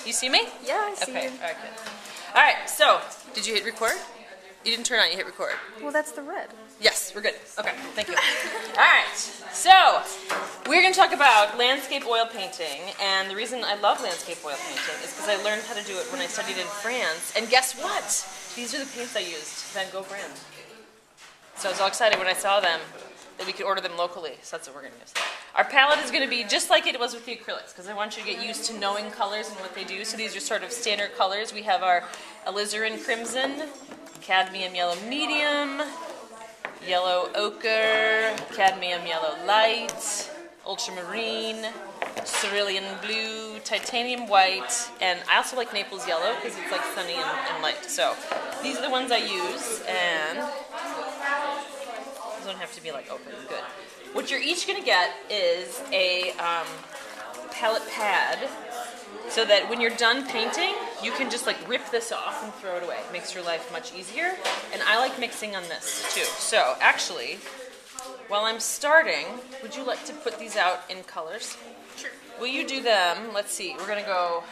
You see me? Yeah, I see Okay, you. all right, good. All right, so, did you hit record? You didn't turn on, you hit record. Well, that's the red. Yes, we're good. Okay, thank you. All right, so we're going to talk about landscape oil painting, and the reason I love landscape oil painting is because I learned how to do it when I studied in France, and guess what? These are the paints I used, Van Gogh brand. So I was all excited when I saw them that we could order them locally, so that's what we're going to use. Our palette is going to be just like it was with the acrylics, because I want you to get used to knowing colors and what they do. So these are sort of standard colors. We have our alizarin crimson, cadmium yellow medium, yellow ochre, cadmium yellow light, ultramarine, cerulean blue, titanium white, and I also like Naples yellow because it's like sunny and light. So these are the ones I use, and these don't have to be like open. Good. What you're each going to get is a palette pad, so that when you're done painting, you can just like rip this off and throw it away. It makes your life much easier. And I like mixing on this too. So actually, while I'm starting, would you like to put these out in colors? Sure. Will you do them? Let's see. We're going to go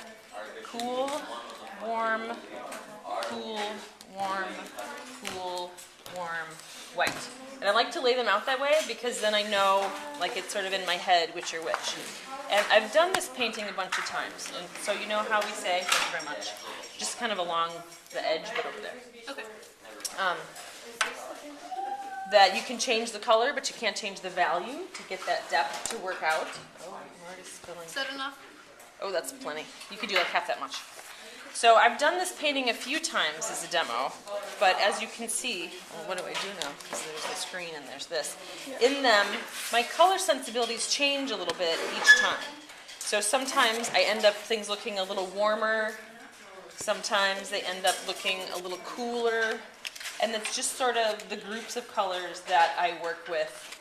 cool, warm, cool, warm, cool, warm, white. And I like to lay them out that way because then I know, like, it's sort of in my head which are which. And I've done this painting a bunch of times, and so you know how we say, thank you very much, just kind of along the edge, but over there. Okay. That you can change the color, but you can't change the value to get that depth to work out. Oh, I'm already spilling. Is that enough? Oh, that's plenty. You could do like half that much. So I've done this painting a few times as a demo, but as you can see, well, what do I do now? Because there's the screen and there's this. In them, my color sensibilities change a little bit each time. So sometimes I end up things looking a little warmer, sometimes they end up looking a little cooler, and it's just sort of the groups of colors that I work with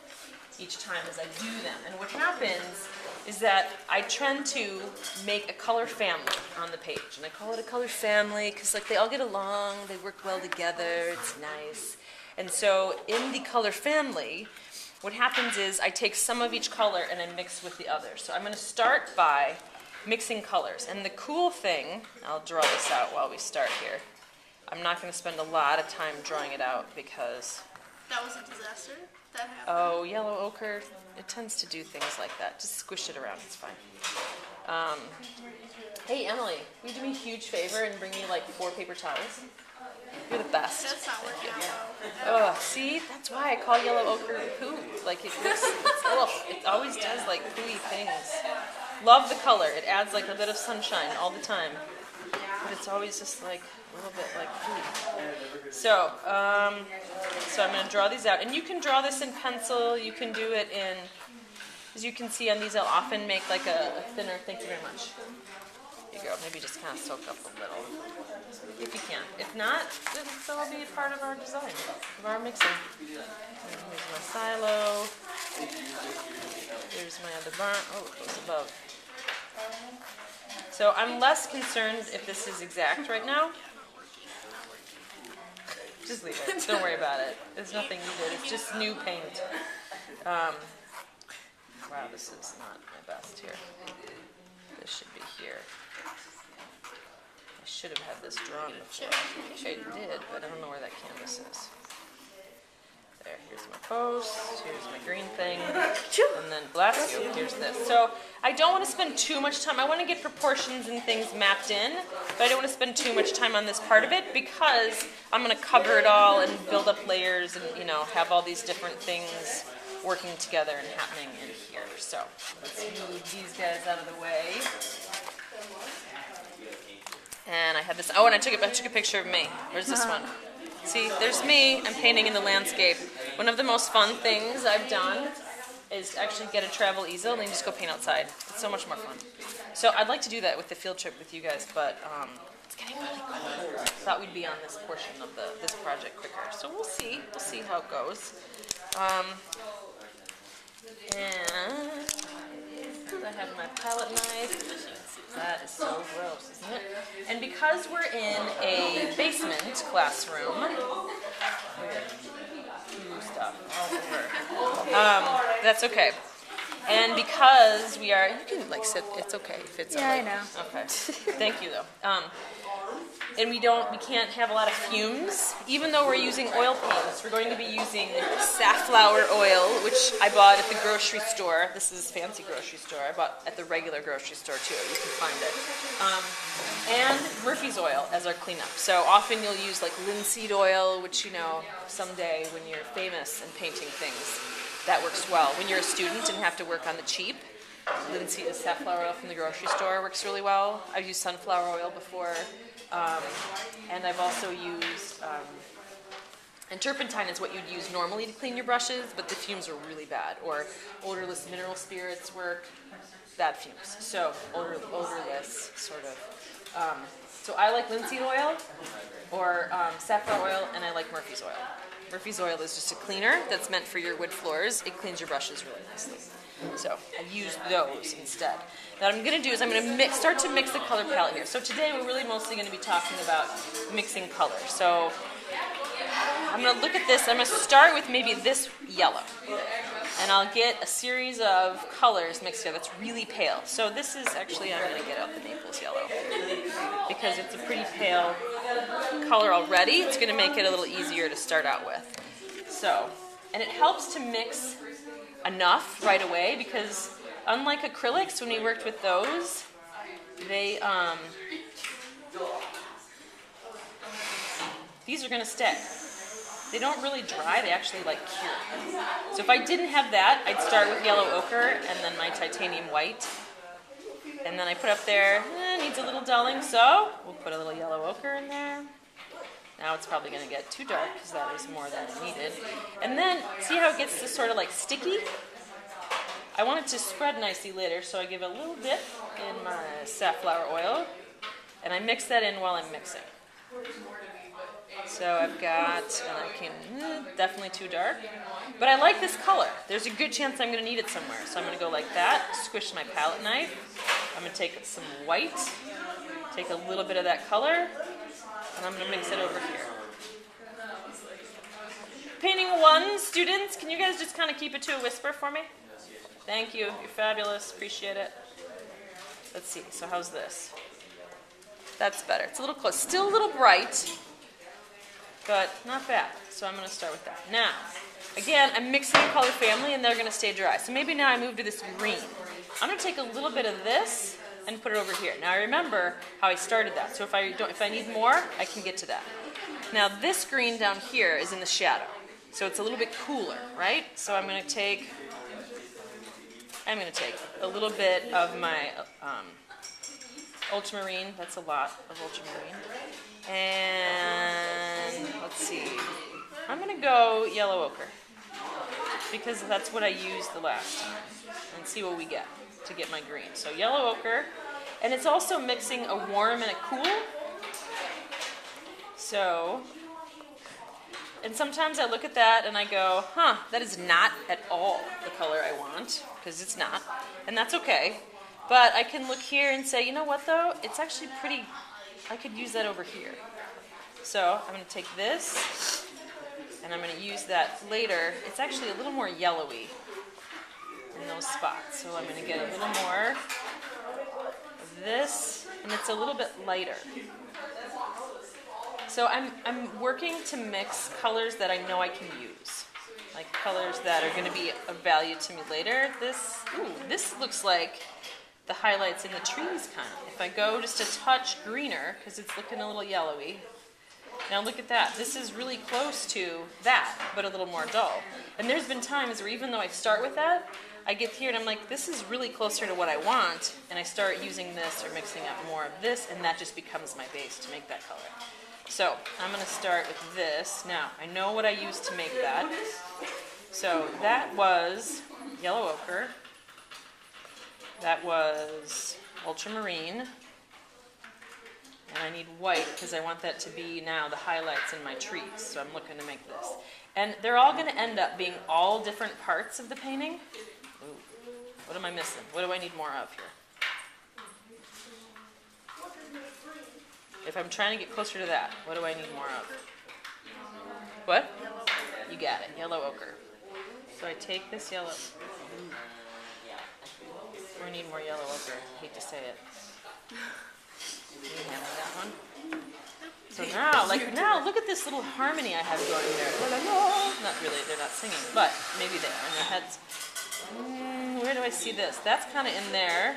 each time as I do them. And what happens is that I tend to make a color family on the page. And I call it a color family because like they all get along, they work well together, it's nice. And so in the color family, what happens is I take some of each color and I mix with the other. So I'm going to start by mixing colors. And the cool thing, I'll draw this out while we start here. I'm not going to spend a lot of time drawing it out because... That was a disaster? That happened? Oh, yellow ochre, it tends to do things like that. Just squish it around, it's fine. Hey, Emily, will you do me a huge favor and bring me like 4 paper towels? You're the best. That's not working out. Oh, see? That's why I call yellow ochre poo. Like, it always does like pooey things. Love the color. It adds like a bit of sunshine all the time. But it's always just like a little bit like pooey. So I'm going to draw these out. And you can draw this in pencil. You can do it in, as you can see on these, I'll often make like a thinner, thank you very much. There you go. Maybe just kind of soak up a little, if you can. If not, that'll be a part of our design, of our mixing. And here's my silo. Here's my other barn. Oh, it goes above. So I'm less concerned if this is exact right now. Just leave it. Don't worry about it. There's nothing needed. It's just new paint. Wow, this is not my best here. This should be here. I should have had this drawn before. I think I did, but I don't know where that canvas is. There, here's my post, here's my green thing, and then bless you, here's this. So I don't want to spend too much time. I want to get proportions and things mapped in, but I don't want to spend too much time on this part of it because I'm going to cover it all and build up layers and, you know, have all these different things working together and happening in here. So let's move these guys out of the way. And I had this, oh, and I took a picture of me. Where's this one? See, there's me. I'm painting in the landscape. One of the most fun things I've done is actually get a travel easel and then just go paint outside. It's so much more fun. So I'd like to do that with the field trip with you guys, but it's getting really cold. Thought we'd be on this portion of this project quicker. So we'll see. We'll see how it goes. And I have my palette knife. That is so gross, isn't it? And because we're in a basement classroom, stuff all over. That's okay. And because we are, you can like sit, it's okay if it's Yeah, I know. Okay, thank you though. And we can't have a lot of fumes. Even though we're using oil paints, we're going to be using safflower oil, which I bought at the grocery store. This is fancy grocery store. I bought at the regular grocery store too. You can find it. And Murphy's oil as our cleanup. So often you'll use like linseed oil, which someday when you're famous and painting things, that works well. When you're a student and have to work on the cheap, linseed safflower oil from the grocery store works really well. I've used sunflower oil before. And I've also used, and turpentine is what you'd use normally to clean your brushes, but the fumes are really bad. Or odorless mineral spirits work, bad fumes. So odorless, sort of. So I like linseed oil or safflower oil, and I like Murphy's oil. Murphy's oil is just a cleaner that's meant for your wood floors. It cleans your brushes really nicely. So I use those instead. Now what I'm going to do is I'm going to start to mix the color palette here. So today we're really mostly going to be talking about mixing colors. So I'm going to look at this. I'm going to start with maybe this yellow. And I'll get a series of colors mixed together that's really pale. So this is actually, I'm going to get out the Naples yellow because it's a pretty pale color already. It's going to make it a little easier to start out with. So, and it helps to mix enough right away because unlike acrylics, when we worked with those, these are going to stay. They don't really dry, they actually like cure. So if I didn't have that, I'd start with yellow ochre and then my titanium white. And then I put up there, needs a little dulling, so we'll put a little yellow ochre in there. Now it's probably going to get too dark because that is more than needed. And then, see how it gets to sort of like sticky? I want it to spread nicely later, so I give a little dip in my safflower oil, and I mix that in while I'm mixing. So I've got, and I came definitely too dark, but I like this color. There's a good chance I'm going to need it somewhere, so I'm going to go like that, squish my palette knife. I'm going to take some white, take a little bit of that color, and I'm going to mix it over here. Painting 1, students, can you guys just kind of keep it to a whisper for me? Thank you. You're fabulous. Appreciate it. Let's see. So how's this? That's better. It's a little close. Still a little bright, but not bad. So I'm going to start with that. Now, again, I'm mixing a color family, and they're going to stay dry. So maybe now I move to this green. I'm going to take a little bit of this and put it over here. Now I remember how I started that. So if I need more, I can get to that. Now this green down here is in the shadow. So it's a little bit cooler, right? So I'm going to take a little bit of my ultramarine. That's a lot of ultramarine. And let's see. I'm going to go yellow ochre because that's what I used the last time. And see what we get to get my green. So yellow ochre. And it's also mixing a warm and a cool. So, and sometimes I look at that and I go, that is not at all the color I want, because it's not, and that's okay. But I can look here and say, you know what though, it's actually pretty, I could use that over here. So I'm going to take this, and I'm going to use that later. It's actually a little more yellowy in those spots. So I'm going to get a little more of this, and it's a little bit lighter. So I'm working to mix colors that I know I can use, like colors that are going to be of value to me later. This looks like the highlights in the trees kind of. If I go just a touch greener, because it's looking a little yellowy. Now look at that. This is really close to that, but a little more dull. And there's been times where even though I start with that, I get here and I'm like, this is really closer to what I want, and I start using this or mixing up more of this, and that just becomes my base to make that color. So I'm going to start with this. Now, I know what I used to make that. So that was yellow ochre. That was ultramarine. And I need white because I want that to be now the highlights in my trees. So I'm looking to make this. And they're all going to end up being all different parts of the painting. Ooh, what am I missing? What do I need more of here? If I'm trying to get closer to that, what do I need more of? What? You got it. Yellow ochre. So I take this yellow. I need more yellow ochre. I hate to say it. Can you handle that one? So now, look at this little harmony I have going there. La, la, la. Not really, they're not singing, but maybe they are in their heads. Where do I see this? That's kind of in there.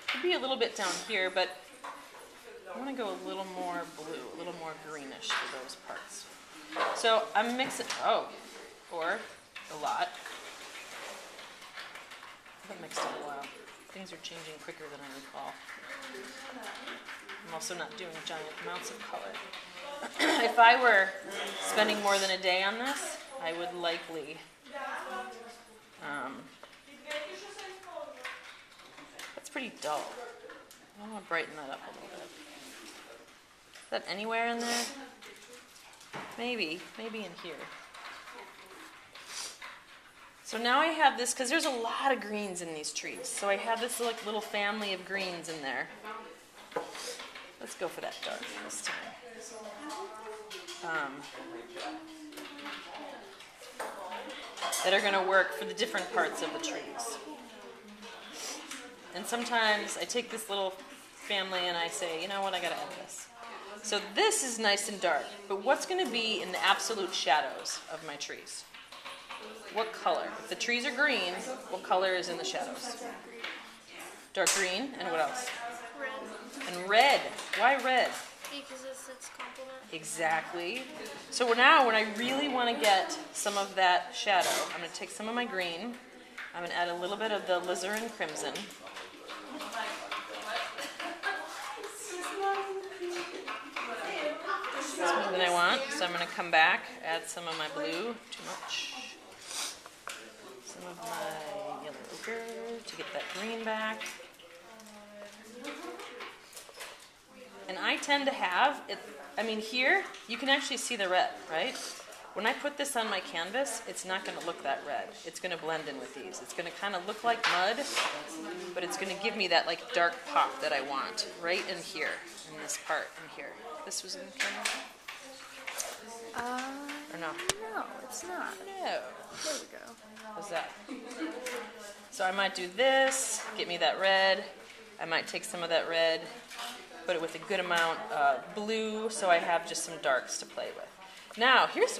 Could be a little bit down here, but I want to go a little more blue, a little more greenish for those parts. So I'm mixing, or a lot. I haven't mixed in a while. Things are changing quicker than I recall. I'm also not doing giant amounts of color. If I were spending more than a day on this, I would likely that's pretty dull. I want to brighten that up a little bit. Is that anywhere in there? Maybe in here. So now I have this, because there's a lot of greens in these trees. So I have this like little family of greens in there. Let's go for that dark this time. That are going to work for the different parts of the trees. And sometimes I take this little family and I say, you know what, I got to add this. So this is nice and dark, but what's going to be in the absolute shadows of my trees? What color? If the trees are green, what color is in the shadows? Dark green, and what else? Red. And red. Why red? Because it's complement. Exactly. So now when I really want to get some of that shadow, I'm going to take some of my green, I'm going to add a little bit of the alizarin crimson. That's more than I want, so I'm going to come back, add some of my blue, too much. Some of my yellow ochre to get that green back. And I tend to have, here, you can actually see the red, right? When I put this on my canvas, it's not going to look that red. It's going to blend in with these. It's going to kind of look like mud, but it's going to give me that like dark pop that I want right in here, in this part in here. This was in the camera? Or no? No, it's not. No. There we go. What's that? So I might do this, get me that red. I might take some of that red, put it with a good amount of blue, so I have just some darks to play with. Now, here's,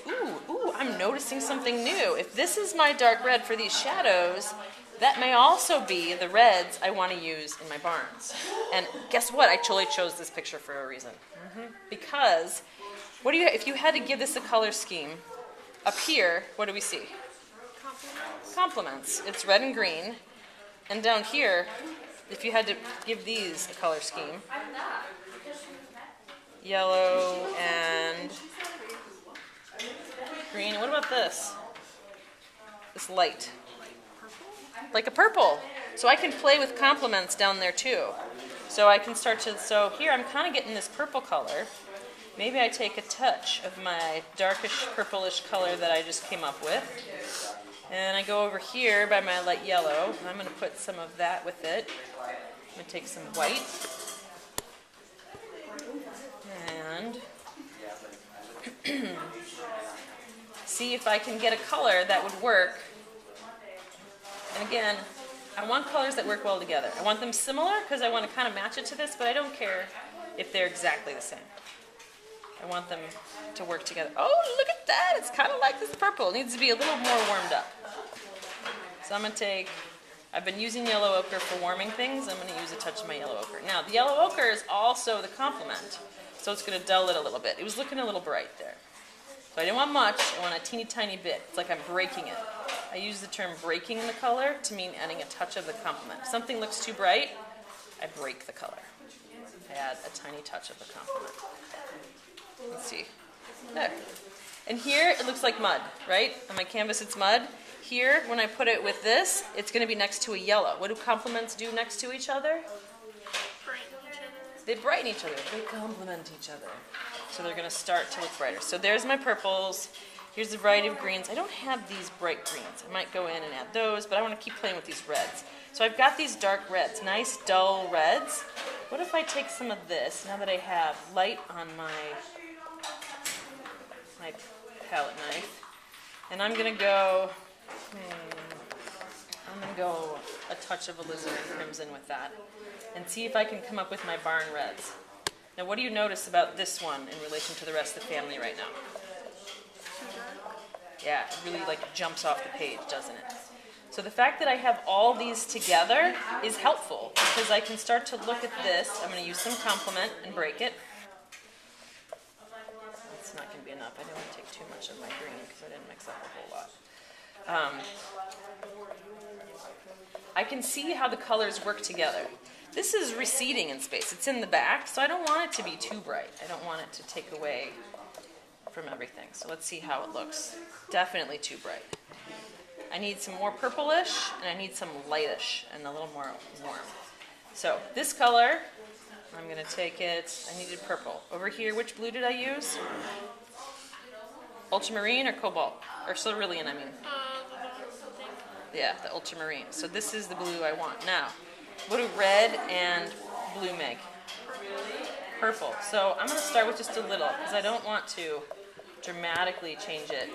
I'm noticing something new. If this is my dark red for these shadows, that may also be the reds I want to use in my barns. And guess what? I totally chose this picture for a reason. Because, if you had to give this a color scheme, up here, what do we see? Complements. Complements. It's red and green. And down here, if you had to give these a color scheme, yellow and green. What about this? This light. Like a purple. So I can play with complements down there too. So I can start to, so here I'm kind of getting this purple color. Maybe I take a touch of my darkish purplish color that I just came up with. And I go over here by my light yellow, and I'm going to put some of that with it. I'm going to take some white. And see if I can get a color that would work. And again, I want colors that work well together. I want them similar because I want to kind of match it to this, but I don't care if they're exactly the same. I want them to work together. Oh, look at that! It's kind of like this purple. It needs to be a little more warmed up. So I'm going to take, I've been using yellow ochre for warming things. I'm going to use a touch of my yellow ochre. Now, the yellow ochre is also the complement, so it's going to dull it a little bit. It was looking a little bright there. So I didn't want much. I want a teeny tiny bit. It's like I'm breaking it. I use the term breaking the color to mean adding a touch of the complement. If something looks too bright, I break the color. I add a tiny touch of the complement. Let's see. There. And here it looks like mud, right? On my canvas it's mud. Here, when I put it with this, it's going to be next to a yellow. What do complements do next to each other? Brighten each other. They brighten each other. They complement each other. So they're going to start to look brighter. So there's my purples. Here's a variety of greens. I don't have these bright greens. I might go in and add those, but I want to keep playing with these reds. So I've got these dark reds, nice dull reds. What if I take some of this, now that I have light on my palette knife, and I'm going to go, I'm going to go a touch of alizarin crimson with that and see if I can come up with my barn reds. Now, what do you notice about this one in relation to the rest of the family right now? Yeah, it really like jumps off the page, doesn't it? So the fact that I have all these together is helpful because I can start to look at this. I'm going to use some complement and break it. It's not going to be enough. I don't want to take too much of my green because I didn't mix up a whole lot. I can see how the colors work together. This is receding in space. It's in the back, so I don't want it to be too bright. I don't want it to take away from everything. So let's see how it looks. Definitely too bright. I need some more purplish, and I need some lightish and a little more warm. So this color, I'm going to take it, I needed purple. Over here, which blue did I use? Ultramarine or cobalt? Or cerulean, I mean. Yeah, the ultramarine. So this is the blue I want. Now, what do red and blue make? Purple. So I'm going to start with just a little because I don't want to dramatically change it.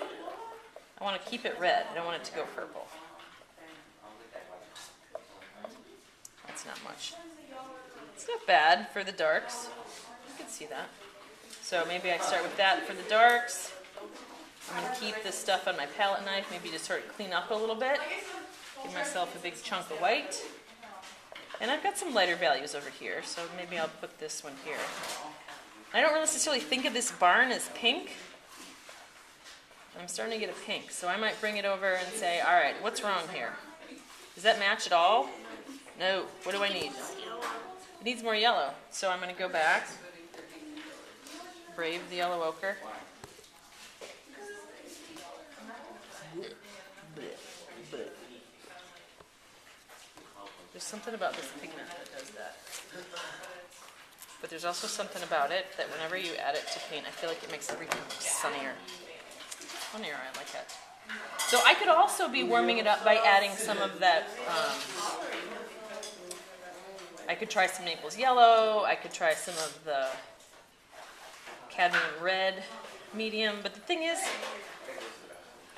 I want to keep it red. I don't want it to go purple. That's not much. It's not bad for the darks. You can see that. So maybe I start with that for the darks. I'm going to keep this stuff on my palette knife, maybe just sort of clean up a little bit. Give myself a big chunk of white. And I've got some lighter values over here, so maybe I'll put this one here. I don't necessarily think of this barn as pink. I'm starting to get a pink, so I might bring it over and say, all right, what's wrong here? Does that match at all? No. What do I need? It needs more yellow. So I'm going to go back, brave the yellow ochre. There's something about this pigment that does that. But there's also something about it that whenever you add it to paint, I feel like it makes everything look sunnier. Funnier, I like it. So I could also be warming it up by adding some of that, I could try some Naples yellow, I could try some of the cadmium red medium, but the thing is,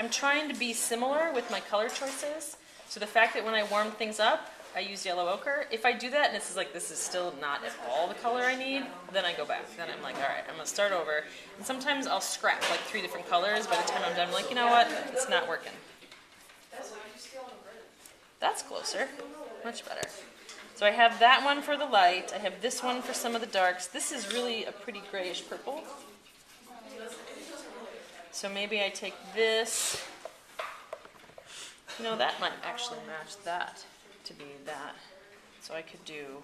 I'm trying to be similar with my color choices, so the fact that when I warm things up, I use yellow ochre. If I do that and this is still not at all the color I need, then I go back. Then I'm like, all right, I'm going to start over. And sometimes I'll scrap like 3 different colors. By the time I'm done, I'm like, you know what? It's not working. That's closer. Much better. So I have that one for the light. I have this one for some of the darks. This is really a pretty grayish purple. So maybe I take this. You know, that might actually match that to be that. So I could do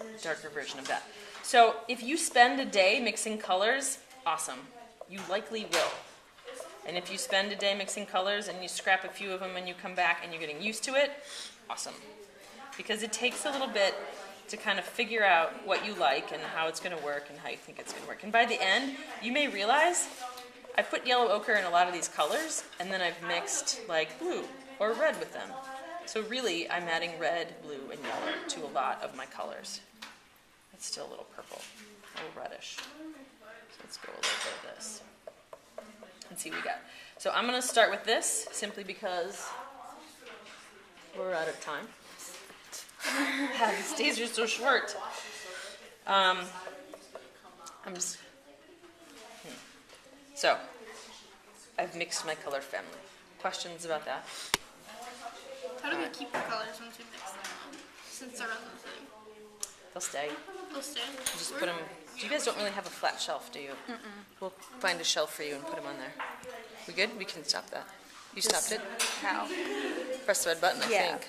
a darker version of that. So if you spend a day mixing colors, awesome. You likely will. And if you spend a day mixing colors and you scrap a few of them and you come back and you're getting used to it, awesome. Because it takes a little bit to kind of figure out what you like and how it's going to work and how you think it's going to work. And by the end, you may realize I put yellow ochre in a lot of these colors and then I've mixed like blue or red with them. So really, I'm adding red, blue, and yellow to a lot of my colors. It's still a little purple, a little reddish. So let's go a little bit of this and see what we got. So I'm going to start with this simply because we're out of time. These days are so short. So I've mixed my color family. Questions about that? How do we keep the colors once we mix them up? Since they're on the thing. They'll stay. They'll stay. Just put them. You guys don't really have a flat shelf, do you? Mm-mm. We'll find a shelf for you and put them on there. We good? We can stop that. You stopped it? How? Press the red button, I think.